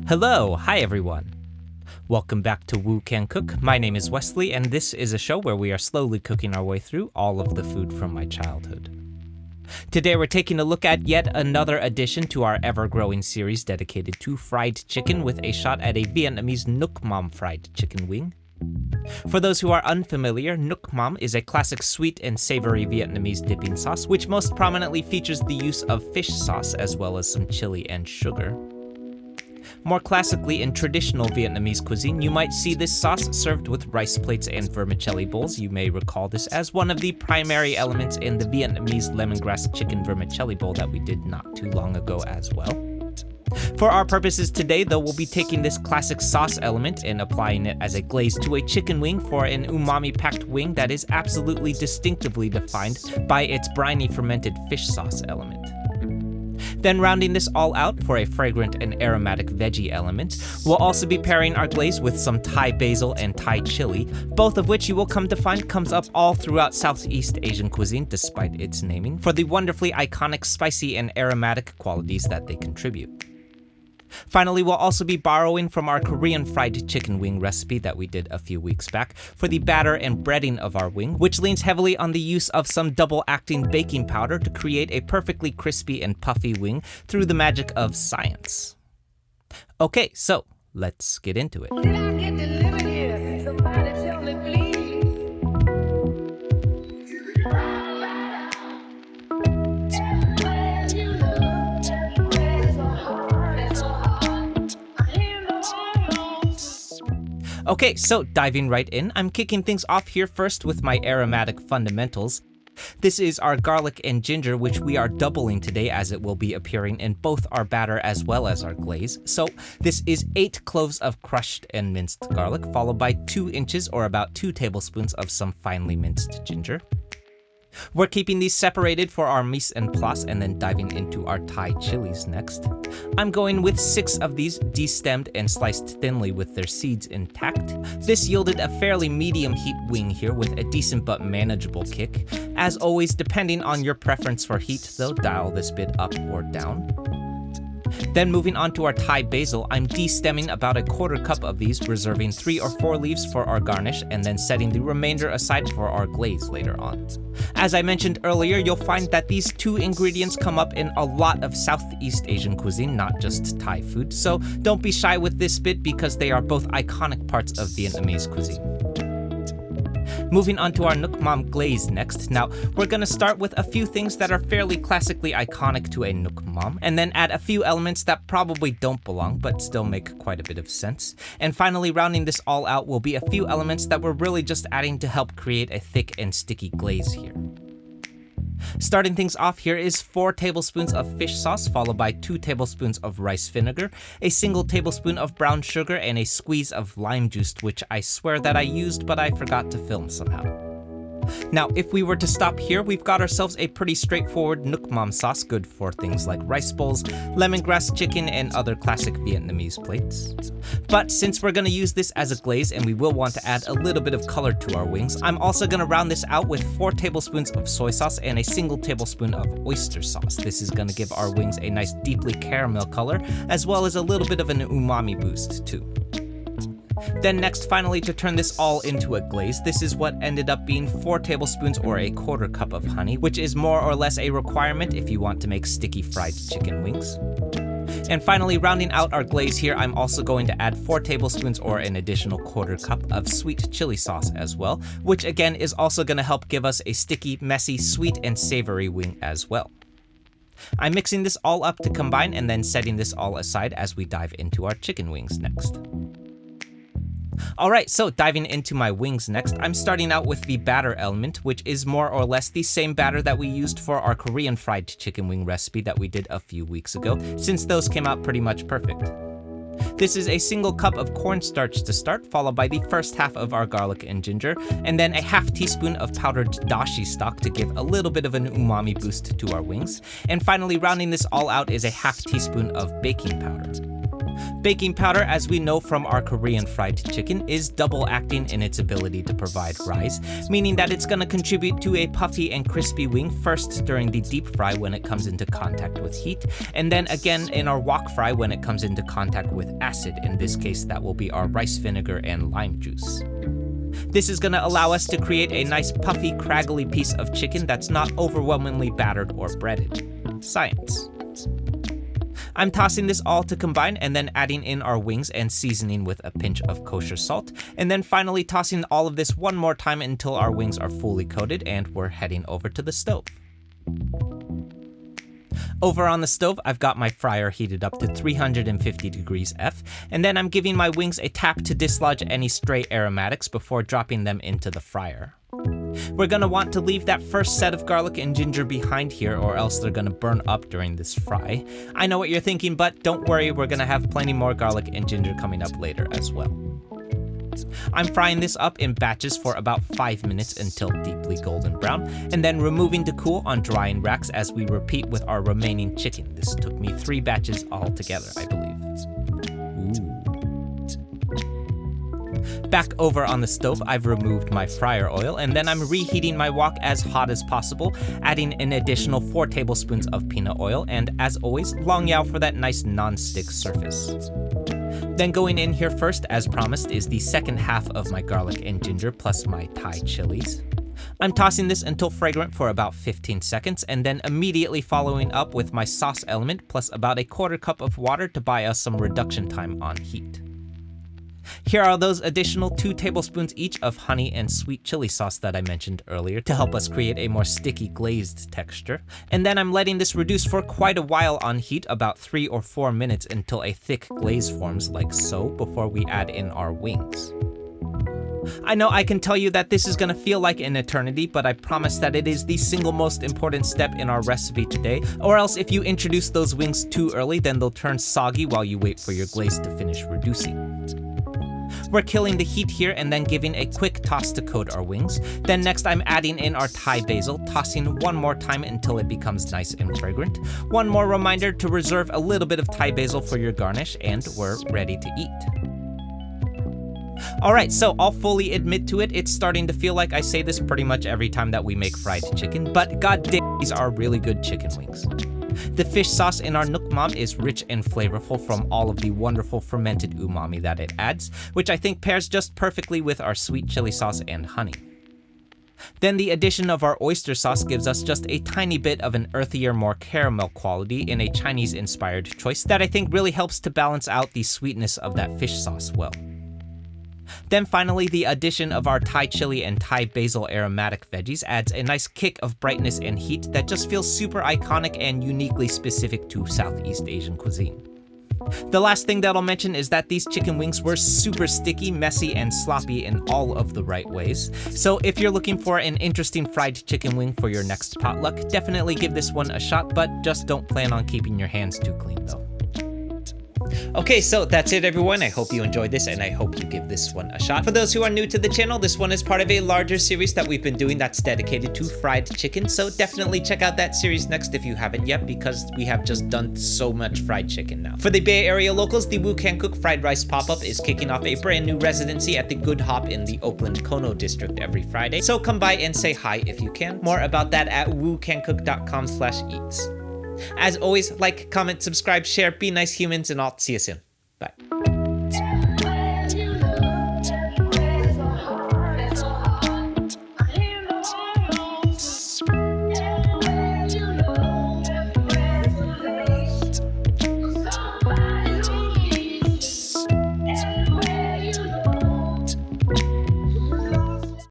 Hello, hi everyone. Welcome back to Woo Can Cook. My name is Wesley, and this is a show where we are slowly cooking our way through all of the food from my childhood. Today we're taking a look at yet another addition to our ever-growing series dedicated to fried chicken with a shot at a Vietnamese Nuoc Mam fried chicken wing. For those who are unfamiliar, Nuoc Mam is a classic sweet and savory Vietnamese dipping sauce, which most prominently features the use of fish sauce as well as some chili and sugar. More classically, in traditional Vietnamese cuisine, you might see this sauce served with rice plates and vermicelli bowls. You may recall this as one of the primary elements in the Vietnamese Lemongrass Chicken Vermicelli bowl that we did not too long ago as well. For our purposes today, though, we'll be taking this classic sauce element and applying it as a glaze to a chicken wing for an umami-packed wing that is absolutely distinctively defined by its brine-y fermented fish sauce element. Then rounding this all out for a fragrant and aromatic veggie element, we'll also be pairing our glaze with some Thai basil and Thai chili, both of which you will come to find comes up all throughout Southeast Asian cuisine despite its naming, for the wonderfully iconic spicy and aromatic qualities that they contribute. Finally, we'll also be borrowing from our Korean fried chicken wing recipe that we did a few weeks back for the batter and breading of our wing, which leans heavily on the use of some double-acting baking powder to create a perfectly crispy and puffy wing through the magic of science. Okay, so let's get into it. Did I get delivered here? Somebody tell me, please. Okay, so diving right in, I'm kicking things off here first with my aromatic fundamentals. This is our garlic and ginger, which we are doubling today as it will be appearing in both our batter as well as our glaze. So this is 8 cloves of crushed and minced garlic, followed by 2 inches or about 2 tablespoons of some finely minced ginger. We're keeping these separated for our Mise En Place and then diving into our Thai chilies next. I'm going with 6 of these destemmed and sliced thinly with their seeds intact. This yielded a fairly medium heat wing here with a decent but manageable kick. As always, depending on your preference for heat though, dial this bit up or down. Then moving on to our Thai basil, I'm destemming about a 1/4 cup of these, reserving 3 or 4 leaves for our garnish, and then setting the remainder aside for our glaze later on. As I mentioned earlier, you'll find that these 2 ingredients come up in a lot of Southeast Asian cuisine, not just Thai food, so don't be shy with this bit because they are both iconic parts of Vietnamese cuisine. Moving on to our Nuoc Mam glaze next. Now, we're gonna start with a few things that are fairly classically iconic to a Nuoc Mam, and then add a few elements that probably don't belong, but still make quite a bit of sense. And finally, rounding this all out will be a few elements that we're really just adding to help create a thick and sticky glaze here. Starting things off here is 4 tablespoons of fish sauce, followed by 2 tablespoons of rice vinegar, a single tablespoon of brown sugar, and a squeeze of lime juice, which I swear that I used, but I forgot to film somehow. Now, if we were to stop here, we've got ourselves a pretty straightforward Nuoc Mam sauce, good for things like rice bowls, lemongrass chicken, and other classic Vietnamese plates. But since we're gonna use this as a glaze and we will want to add a little bit of color to our wings, I'm also gonna round this out with 4 tablespoons of soy sauce and a single tablespoon of oyster sauce. This is gonna give our wings a nice deeply caramel color, as well as a little bit of an umami boost too. Then next, finally, to turn this all into a glaze, this is what ended up being 4 tablespoons or a 1/4 cup of honey, which is more or less a requirement if you want to make sticky fried chicken wings. And finally, rounding out our glaze here, I'm also going to add 4 tablespoons or an additional 1/4 cup of sweet chili sauce as well, which again is also going to help give us a sticky, messy, sweet, and savory wing as well. I'm mixing this all up to combine and then setting this all aside as we dive into our chicken wings next. Alright, so diving into my wings next, I'm starting out with the batter element, which is more or less the same batter that we used for our Korean fried chicken wing recipe that we did a few weeks ago, since those came out pretty much perfect. This is a single cup of cornstarch to start, followed by the first half of our garlic and ginger, and then a half teaspoon of powdered dashi stock to give a little bit of an umami boost to our wings. And finally, rounding this all out is a half teaspoon of baking powder. Baking powder, as we know from our Korean fried chicken, is double acting in its ability to provide rise, meaning that it's going to contribute to a puffy and crispy wing first during the deep fry when it comes into contact with heat, and then again in our wok fry when it comes into contact with acid. In this case, that will be our rice vinegar and lime juice. This is going to allow us to create a nice puffy, craggly piece of chicken that's not overwhelmingly battered or breaded. Science. I'm tossing this all to combine and then adding in our wings and seasoning with a pinch of kosher salt, and then finally tossing all of this one more time until our wings are fully coated and we're heading over to the stove. Over on the stove, I've got my fryer heated up to 350 degrees F, and then I'm giving my wings a tap to dislodge any stray aromatics before dropping them into the fryer. We're gonna want to leave that first set of garlic and ginger behind here, or else they're gonna burn up during this fry. I know what you're thinking, but don't worry, we're gonna have plenty more garlic and ginger coming up later as well. I'm frying this up in batches for about 5 minutes until deeply golden brown, and then removing to cool on drying racks as we repeat with our remaining chicken. This took me 3 batches altogether, I believe. Back over on the stove, I've removed my fryer oil, and then I'm reheating my wok as hot as possible, adding an additional 4 tablespoons of peanut oil, and as always, long yao for that nice non-stick surface. Then going in here first, as promised, is the second half of my garlic and ginger plus my Thai chilies. I'm tossing this until fragrant for about 15 seconds, and then immediately following up with my sauce element plus about 1/4 cup of water to buy us some reduction time on heat. Here are those additional 2 tablespoons each of honey and sweet chili sauce that I mentioned earlier to help us create a more sticky glazed texture. And then I'm letting this reduce for quite a while on heat, about 3 or 4 minutes, until a thick glaze forms like so before we add in our wings. I know I can tell you that this is going to feel like an eternity, but I promise that it is the single most important step in our recipe today, or else if you introduce those wings too early, then they'll turn soggy while you wait for your glaze to finish reducing. We're killing the heat here and then giving a quick toss to coat our wings. Then next I'm adding in our Thai basil, tossing one more time until it becomes nice and fragrant. One more reminder to reserve a little bit of Thai basil for your garnish, and we're ready to eat. Alright, so I'll fully admit to it, it's starting to feel like I say this pretty much every time that we make fried chicken, but goddamn, these are really good chicken wings. The fish sauce in our Nuoc Mam is rich and flavorful from all of the wonderful fermented umami that it adds, which I think pairs just perfectly with our sweet chili sauce and honey. Then the addition of our oyster sauce gives us just a tiny bit of an earthier, more caramel quality in a Chinese-inspired choice that I think really helps to balance out the sweetness of that fish sauce well. Then finally, the addition of our Thai chili and Thai basil aromatic veggies adds a nice kick of brightness and heat that just feels super iconic and uniquely specific to Southeast Asian cuisine. The last thing that I'll mention is that these chicken wings were super sticky, messy, and sloppy in all of the right ways. So if you're looking for an interesting fried chicken wing for your next potluck, definitely give this one a shot, but just don't plan on keeping your hands too clean though. Okay, so that's it everyone. I hope you enjoyed this and I hope you give this one a shot. For those who are new to the channel, this one is part of a larger series that we've been doing that's dedicated to fried chicken, so definitely check out that series next if you haven't yet, because we have just done so much fried chicken now. For the Bay Area locals, the Woo Can Cook Fried Rice Pop-Up is kicking off a brand new residency at the Good Hop in the Oakland Kono district every Friday, so come by and say hi if you can. More about that at woocancook.com/eats. As always, like, comment, subscribe, share, be nice humans, and I'll see you soon. Bye.